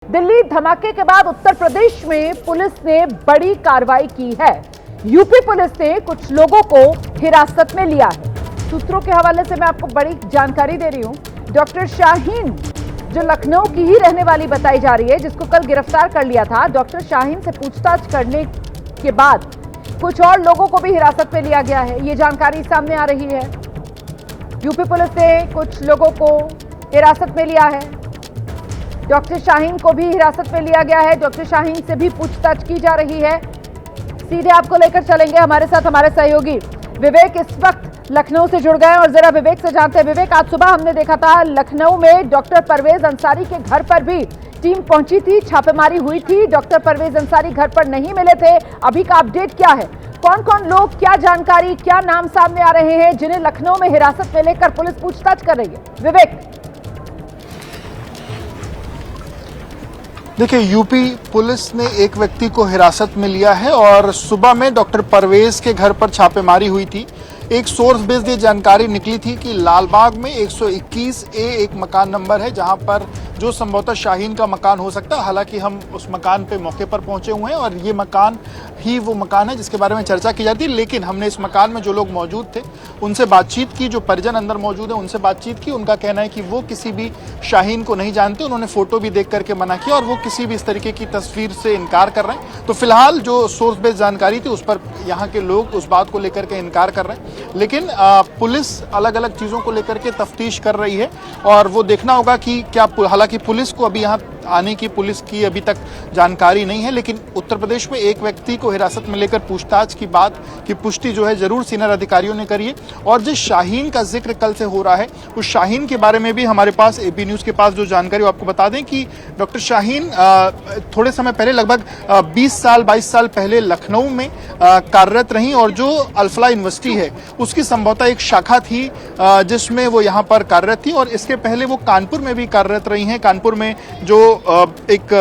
दिल्ली धमाके के बाद उत्तर प्रदेश में पुलिस ने बड़ी कार्रवाई की है। यूपी पुलिस ने कुछ लोगों को हिरासत में लिया है। सूत्रों के हवाले से मैं आपको बड़ी जानकारी दे रही हूं। डॉक्टर शाहीन जो लखनऊ की ही रहने वाली बताई जा रही है, जिसको कल गिरफ्तार कर लिया था, डॉक्टर शाहीन से पूछताछ करने के बाद कुछ और लोगों को भी हिरासत में लिया गया है। ये जानकारी सामने आ रही है। यूपी पुलिस ने कुछ लोगों को हिरासत में लिया है। डॉक्टर शाहीन को भी हिरासत में लिया गया है। डॉक्टर शाहीन से भी पूछताछ की जा रही है। सीधे आपको लेकर चलेंगे, हमारे साथ हमारे सहयोगी विवेक इस वक्त लखनऊ से जुड़ गए और जरा विवेक से जानते हैं। विवेक, आज सुबह हमने देखा था लखनऊ में डॉक्टर परवेज अंसारी के घर पर भी टीम पहुंची थी, छापेमारी हुई थी। डॉक्टर परवेज अंसारी घर पर नहीं मिले थे। अभी का अपडेट क्या है? कौन कौन लोग, क्या जानकारी, क्या नाम सामने आ रहे हैं जिन्हें लखनऊ में हिरासत में लेकर पुलिस पूछताछ कर रही है? विवेक, देखिए, यूपी पुलिस ने एक व्यक्ति को हिरासत में लिया है और सुबह में डॉक्टर परवेज के घर पर छापेमारी हुई थी। एक सोर्स बेस्ड ये जानकारी निकली थी कि लालबाग में 121A एक मकान नंबर है, जहां पर जो संभवतः शाहीन का मकान हो सकता है। हालांकि हम उस मकान पे मौके पर पहुंचे हुए हैं और ये मकान ही वो मकान है जिसके बारे में चर्चा की जाती है। लेकिन हमने इस मकान में जो लोग मौजूद थे उनसे बातचीत की, जो परिजन अंदर मौजूद है उनसे बातचीत की। उनका कहना है कि वो किसी भी शाहीन को नहीं जानते। उन्होंने फोटो भी देख करके मना किया और वो किसी भी इस तरीके की तस्वीर से इनकार कर रहे हैं। तो फिलहाल जो सोर्स बेस्ड जानकारी थी उस पर यहाँ के लोग उस बात को लेकर के इनकार कर रहे हैं। लेकिन पुलिस अलग अलग चीजों को लेकर के तफ्तीश कर रही है और वो देखना होगा कि क्या, हालांकि पुलिस को अभी यहाँ आने की पुलिस की अभी तक जानकारी नहीं है। लेकिन उत्तर प्रदेश में एक व्यक्ति को हिरासत में लेकर पूछताछ की बात की पुष्टि जो है जरूर सीनियर अधिकारियों ने करी है। और जिस शाहीन का जिक्र कल से हो रहा है, उस शाहीन के बारे में भी हमारे पास एपी न्यूज के पास जो जानकारी, आपको बता दें कि डॉक्टर शाहीन थोड़े समय पहले, लगभग 22 साल पहले लखनऊ में कार्यरत रही और जो अल्फला यूनिवर्सिटी है उसकी संभवतः एक शाखा थी जिसमें वो यहाँ पर कार्यरत थी। और इसके पहले वो कानपुर में भी कार्यरत रही हैं। कानपुर में जो एक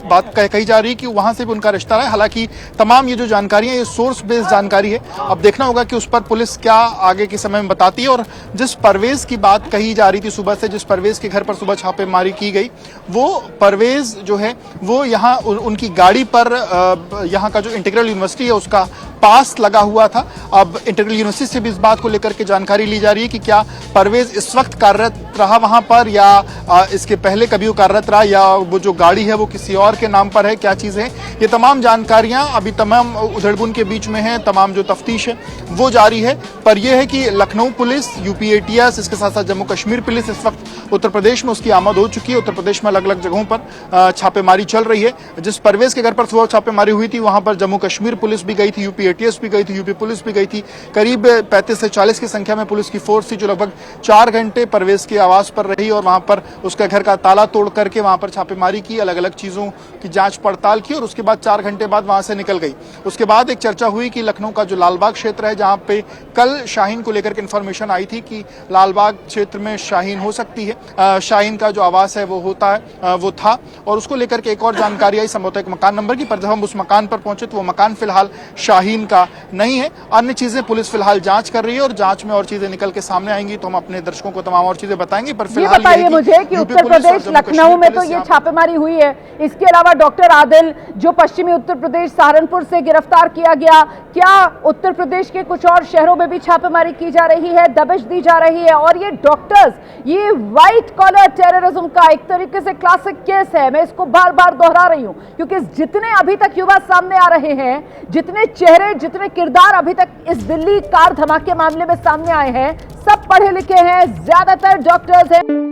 बात कही जा रही है कि वहां से भी उनका रिश्ता है। हालांकि तमाम ये जो जानकारी है ये सोर्स बेस्ड जानकारी है। अब देखना होगा कि उस पर पुलिस क्या आगे के समय में बताती है। और जिस परवेज की बात कही जा रही थी सुबह से, जिस परवेज के घर पर सुबह छापेमारी की गई, वो परवेज जो है वो यहाँ उनकी गाड़ी पर यहाँ का जो इंटीग्रल यूनिवर्सिटी है उसका पास लगा हुआ था। अब इंटीग्रल यूनिवर्सिटी से भी इस बात को लेकर के जानकारी ली जा रही है कि क्या परवेज इस वक्त कार्यरत रहा वहां पर या इसके पहले कभी वो कार्यरत रहा, या वो जो गाड़ी है वो किसी और के नाम पर है, क्या चीज है। ये तमाम जानकारियां अभी तमाम उधड़बुन के बीच में है। तमाम जो तफ्तीश है वो जारी है। पर यह है कि लखनऊ पुलिस, यूपी ATS, इसके साथ साथ जम्मू कश्मीर पुलिस इस वक्त उत्तर प्रदेश में उसकी आमद हो चुकी है। उत्तर प्रदेश में अलग अलग जगहों पर छापेमारी चल रही है। जिस परवेज के घर पर सुबह छापेमारी हुई थी वहां पर जम्मू कश्मीर पुलिस भी गई थी, यूपी ATS भी गई थी, यूपी पुलिस भी गई थी। करीब 35 से 40 की संख्या में पुलिस की फोर्स थी जो लगभग 4 घंटे परवेज के आवास पर रही और वहां पर उसके घर का ताला तोड़ करके वहां पर छापेमारी की, अलग अलग चीजों की जांच पड़ताल की और उसके बाद 4 घंटे बाद वहां से निकल गई। उसके बाद एक चर्चा हुई कि लखनऊ का जो लालबाग क्षेत्र है, जहां पे कल शाहीन को लेकर के इंफॉर्मेशन आई थी कि लालबाग क्षेत्र में शाहीन हो सकती है, शाहीन का जो आवास है वो होता है, वो था। और उसको लेकर के एक और जानकारी आई संभवतः एक मकान नंबर की, पर जब हम उस मकान पर पहुंचे तो वो मकान फिलहाल शाहीन का नहीं है। अन्य चीजें पुलिस फिलहाल जांच कर रही है और जांच में और चीजें निकल के सामने आएंगी तो हम अपने दर्शकों को तमाम और चीजें बताएंगे। पर फिलहाल बताइए मुझे कि उत्तर प्रदेश लखनऊ में तो ये छापेमारी हुई है, इसके अलावा डॉक्टर आदिल जो पश्चिमी उत्तर प्रदेश सहारनपुर से गिरफ्तार किया गया, क्या उत्तर प्रदेश के कुछ और शहरों में भी छापेमारी की जा रही है, दबिश दी जा रही है? और ये डॉक्टर्स, ये व्हाइट कॉलर टेररिज्म का एक तरीके से क्लासिक केस है। मैं इसको बार बार दोहरा रही हूं क्योंकि जितने अभी तक युवा सामने आ रहे हैं, जितने चेहरे, जितने किरदार अभी तक इस दिल्ली कार धमाके मामले में सामने आए हैं, सब पढ़े लिखे हैं, ज्यादातर डॉक्टर्स हैं।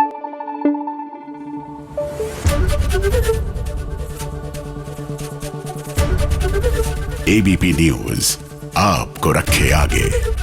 ABP न्यूज आपको रखे आगे।